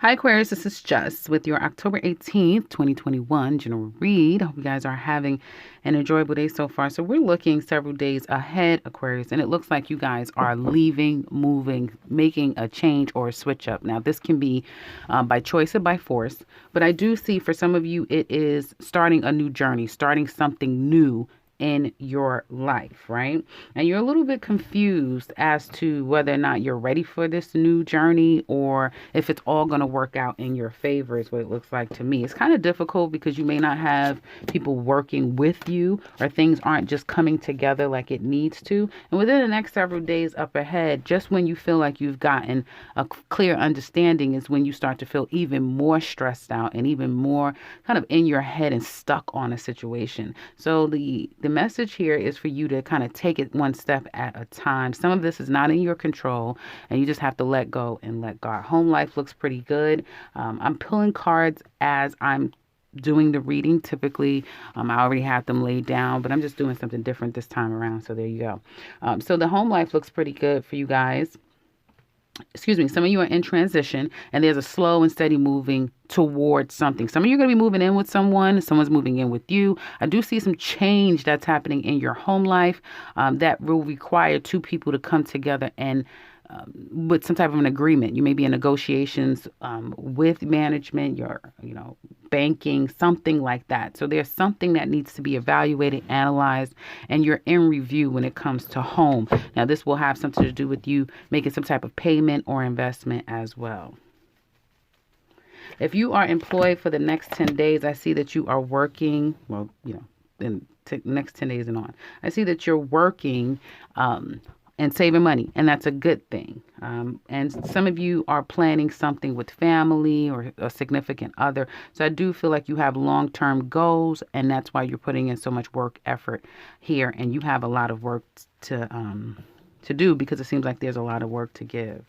Hi, Aquarius. This is Jess with your October 18th, 2021 general read. I hope you guys are having an enjoyable day so far. So, we're looking several days ahead, Aquarius, and it looks like you guys are leaving, moving, making a change or a switch up. Now, this can be by choice or by force, but I do see for some of you it is starting a new journey, starting something new in your life, right? And you're a little bit confused as to whether or not you're ready for this new journey or if it's all going to work out in your favor, is what it looks like to me. It's kind of difficult because you may not have people working with you or things aren't just coming together like it needs to. And within the next several days up ahead, just when you feel like you've gotten a clear understanding is when you start to feel even more stressed out and even more kind of in your head and stuck on a situation. So the message here is for you to kind of take it one step at a time. Some of this is not in your control, and you just have to let go and let God. Home life looks pretty good. I'm pulling cards as I'm doing the reading. Typically, I already have them laid down, but I'm just doing something different this time around. So there you go. So the home life looks pretty good for you guys. Excuse me, some of you are in transition and there's a slow and steady moving towards something. Some of you are going to be moving in with someone's moving in with you. I do see some change that's happening in your home life that will require two people to come together and with some type of an agreement. You may be in negotiations with management, banking, something like that. So there's something that needs to be evaluated, analyzed, and you're in review when it comes to home. Now, this will have something to do with you making some type of payment or investment as well. If you are employed for the next 10 days, I see that you are working, in next 10 days and on. I see that you're working and saving money, and that's a good thing. And some of you are planning something with family or a significant other. So I do feel like you have long-term goals, and that's why you're putting in so much work effort here, and you have a lot of work to do because it seems like there's a lot of work to give.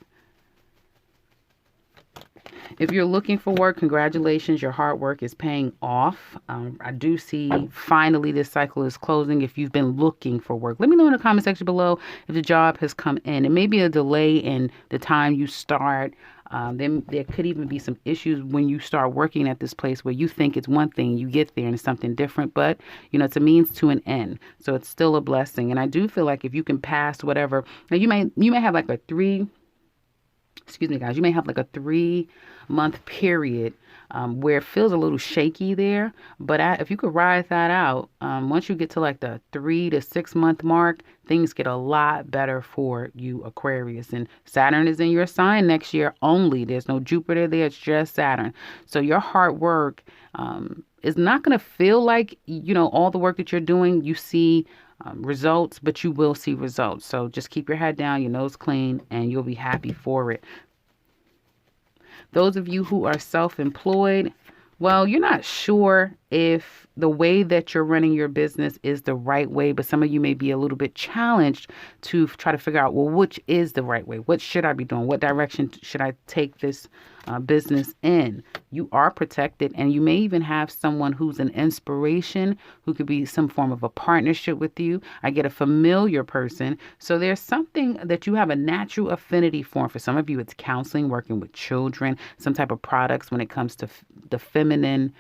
If you're looking for work, congratulations. Your hard work is paying off. I do see finally this cycle is closing. If you've been looking for work, let me know in the comment section below if the job has come in. It may be a delay in the time you start. Then there could even be some issues when you start working at this place where you think it's one thing, you get there and it's something different, but it's a means to an end. So it's still a blessing. And I do feel like if you can pass whatever, now you may have like a excuse me, guys, you may have like a 3-month period where it feels a little shaky there. But if you could ride that out, once you get to like the 3 to 6 month mark, things get a lot better for you, Aquarius. And Saturn is in your sign next year only. There's no Jupiter there. It's just Saturn. So your hard work is not going to feel like, all the work that you're doing, you see results, but you will see results. So just keep your head down, your nose clean, and you'll be happy for it. Those of you who are self-employed, well, you're not sure if the way that you're running your business is the right way, but some of you may be a little bit challenged to try to figure out, well, which is the right way? What should I be doing? What direction should I take this business in? You are protected, and you may even have someone who's an inspiration, who could be some form of a partnership with you. I get a familiar person. So there's something that you have a natural affinity for. For some of you, it's counseling, working with children, some type of products when it comes to the feminine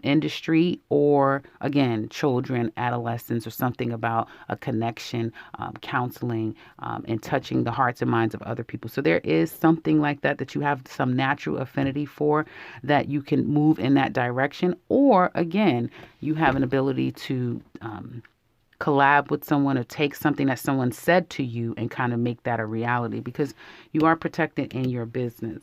industry, or again, children, adolescents, or something about a connection, counseling, and touching the hearts and minds of other people. So there is something like that you have some natural affinity for, that you can move in that direction. Or again, you have an ability to collab with someone or take something that someone said to you and kind of make that a reality, because you are protected in your business.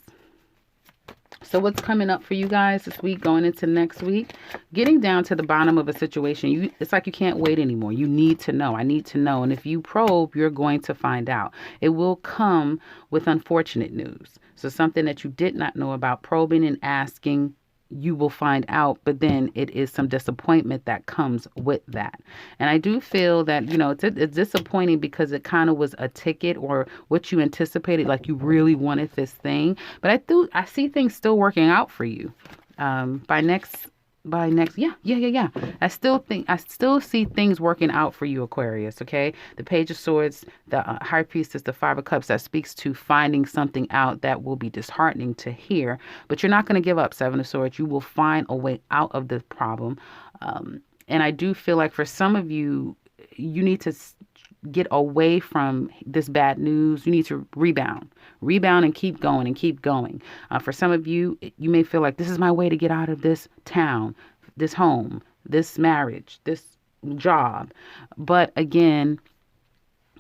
So what's coming up for you guys this week, going into next week? Getting down to the bottom of a situation. It's like you can't wait anymore. You need to know. I need to know. And if you probe, you're going to find out. It will come with unfortunate news. So something that you did not know about, probing and asking, you will find out, but then it is some disappointment that comes with that. And I do feel that, it's disappointing because it kind of was a ticket or what you anticipated, like you really wanted this thing. But I see things still working out for you. By next by next, yeah. I still see things working out for you, Aquarius. Okay, the Page of Swords, the High Priestess, the Five of Cups, that speaks to finding something out that will be disheartening to hear, but you're not going to give up. Seven of Swords, you will find a way out of the problem. And I do feel like for some of you, you need to get away from this bad news. You need to rebound and keep going and keep going. For some of you, you may feel like this is my way to get out of this town, this home, this marriage, this job. But again,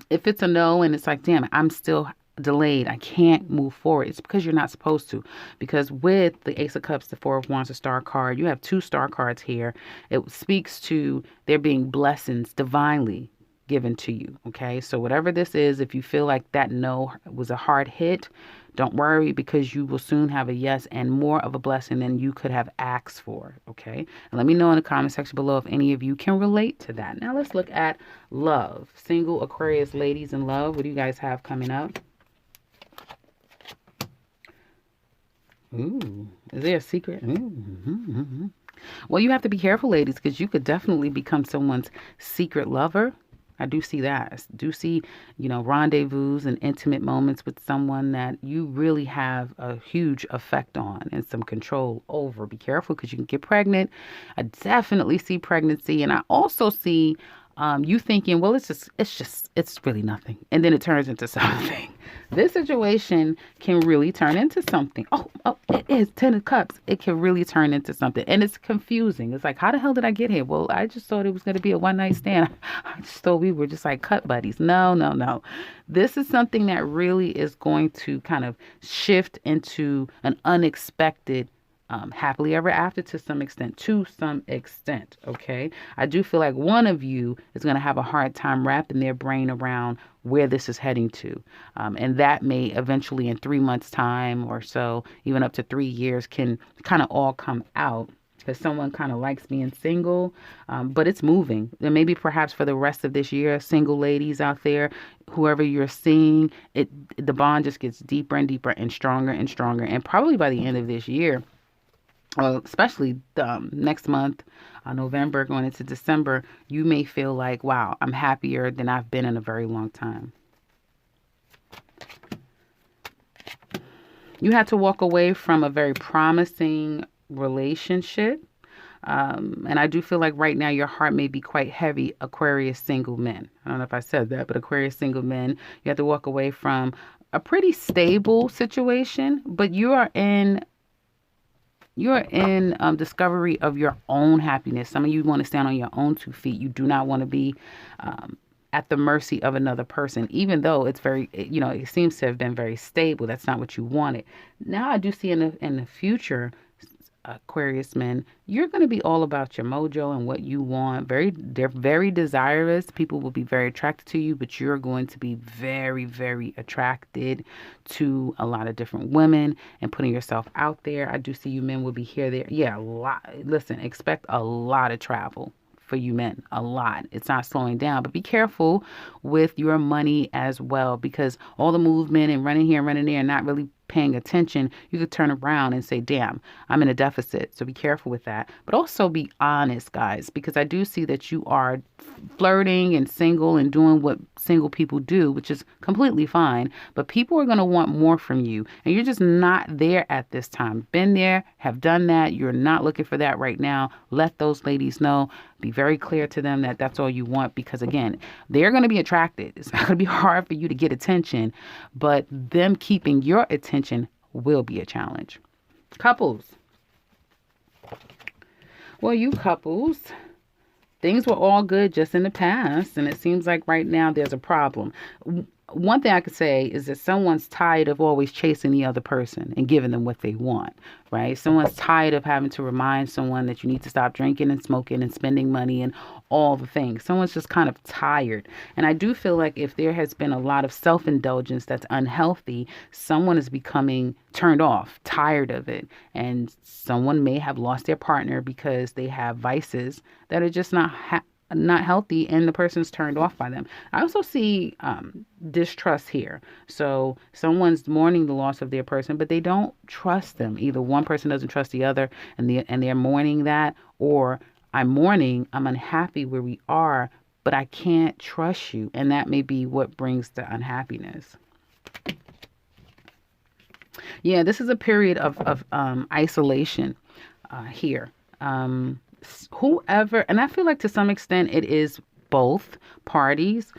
if it's a no and it's like, damn it, I'm still delayed, I can't move forward, it's because you're not supposed to. Because with the Ace of Cups, the Four of Wands, the Star card, you have two star cards here. It speaks to there being blessings divinely given to you. Okay, so whatever this is, if you feel like that no was a hard hit, don't worry, because you will soon have a yes and more of a blessing than you could have asked for. Okay, and let me know in the comment section below if any of you can relate to that. Now let's look at love. Single Aquarius ladies in love, what do you guys have coming up? Ooh, is there a secret? Well, you have to be careful, ladies, because you could definitely become someone's secret lover. I do see that. I do see, rendezvous and intimate moments with someone that you really have a huge effect on and some control over. Be careful, because you can get pregnant. I definitely see pregnancy. And I also see you thinking, well, it's really nothing. And then it turns into something. This situation can really turn into something. Oh, it is 10 of Cups. It can really turn into something. And it's confusing. It's like, how the hell did I get here? Well, I just thought it was going to be a one night stand. I just thought we were just like cut buddies. No. This is something that really is going to kind of shift into an unexpected happily ever after to some extent. Okay, I do feel like one of you is going to have a hard time wrapping their brain around where this is heading to, and that may eventually in 3 months time or so, even up to 3 years, can kind of all come out, because someone kind of likes being single, but it's moving. And maybe perhaps for the rest of this year, single ladies out there, whoever you're seeing, the bond just gets deeper and deeper and stronger, and probably by the end of this year, well, especially next month, November, going into December, you may feel like, wow, I'm happier than I've been in a very long time. You had to walk away from a very promising relationship. And I do feel like right now your heart may be quite heavy, Aquarius single men. I don't know if I said that, but Aquarius single men, you have to walk away from a pretty stable situation, but you're in discovery of your own happiness. Some of you want to stand on your own 2 feet. You do not want to be at the mercy of another person, even though it's very, it seems to have been very stable. That's not what you wanted. Now I do see in the future, Aquarius men, you're going to be all about your mojo and what you want. They're very desirous. People will be very attracted to you, but you're going to be very, very attracted to a lot of different women and putting yourself out there. I do see you men will be here, there. Yeah, a lot. Listen, expect a lot of travel for you men, a lot. It's not slowing down, but be careful with your money as well, because all the movement and running here and running there and not really paying attention, you could turn around and say, damn, I'm in a deficit. So be careful with that. But also be honest, guys, because I do see that you are flirting and single and doing what single people do, which is completely fine. But people are going to want more from you. And you're just not there at this time. Been there, have done that. You're not looking for that right now. Let those ladies know. Be very clear to them that that's all you want, because again, they're going to be attracted. It's not going to be hard for you to get attention, but them keeping your attention will be a challenge. Couples. Well, you couples, things were all good just in the past, and it seems like right now there's a problem. One thing I could say is that someone's tired of always chasing the other person and giving them what they want, right? Someone's tired of having to remind someone that you need to stop drinking and smoking and spending money and all the things. Someone's just kind of tired. And I do feel like if there has been a lot of self-indulgence that's unhealthy, someone is becoming turned off, tired of it. And someone may have lost their partner because they have vices that are just not not healthy and the person's turned off by them. I also see distrust here. So someone's mourning the loss of their person, but they don't trust them. Either one person doesn't trust the other, and they're mourning that, or I'm mourning, I'm unhappy where we are, but I can't trust you. And that may be what brings the unhappiness. Yeah, this is a period of isolation here. Whoever, and I feel like to some extent it is both parties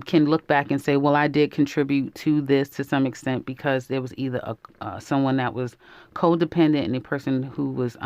can look back and say, well, I did contribute to this to some extent because there was either someone that was codependent and a person who was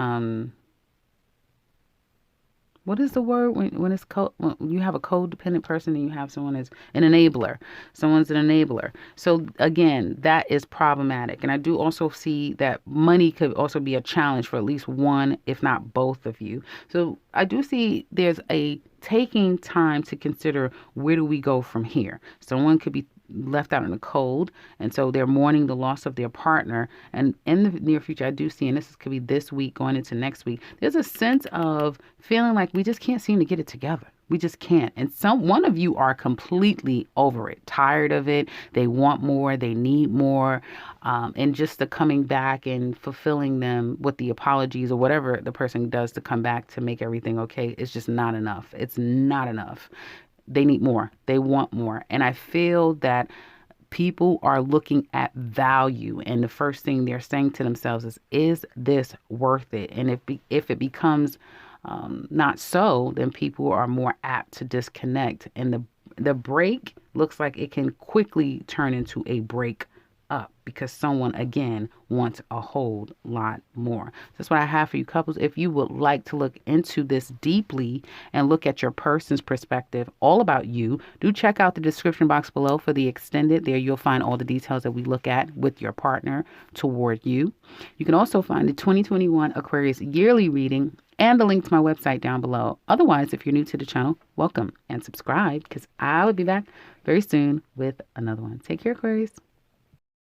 what is the word when it's when you have a codependent person and you have someone as an enabler? Someone's an enabler. So again, that is problematic. And I do also see that money could also be a challenge for at least one, if not both of you. So I do see there's a taking time to consider, where do we go from here? Someone could be left out in the cold, and so they're mourning the loss of their partner. And in the near future, I do see, and this could be this week going into next week, there's a sense of feeling like we just can't seem to get it together. We just can't. And one of you are completely over it, tired of it. They want more, they need more. And just the coming back and fulfilling them with the apologies or whatever the person does to come back to make everything okay is just not enough. It's not enough. They need more. They want more. And I feel that people are looking at value, and the first thing they're saying to themselves is this worth it? And if it becomes not so, then people are more apt to disconnect. And the break looks like it can quickly turn into a break up because someone again wants a whole lot more. That's what I have for you couples. If you would like to look into this deeply and look at your person's perspective, all about you, do check out the description box below for the extended. There you'll find all the details that we look at with your partner toward you. You can also find the 2021 Aquarius yearly reading and the link to my website down below. Otherwise, if you're new to the channel, welcome and subscribe because I will be back very soon with another one. Take care, Aquarius.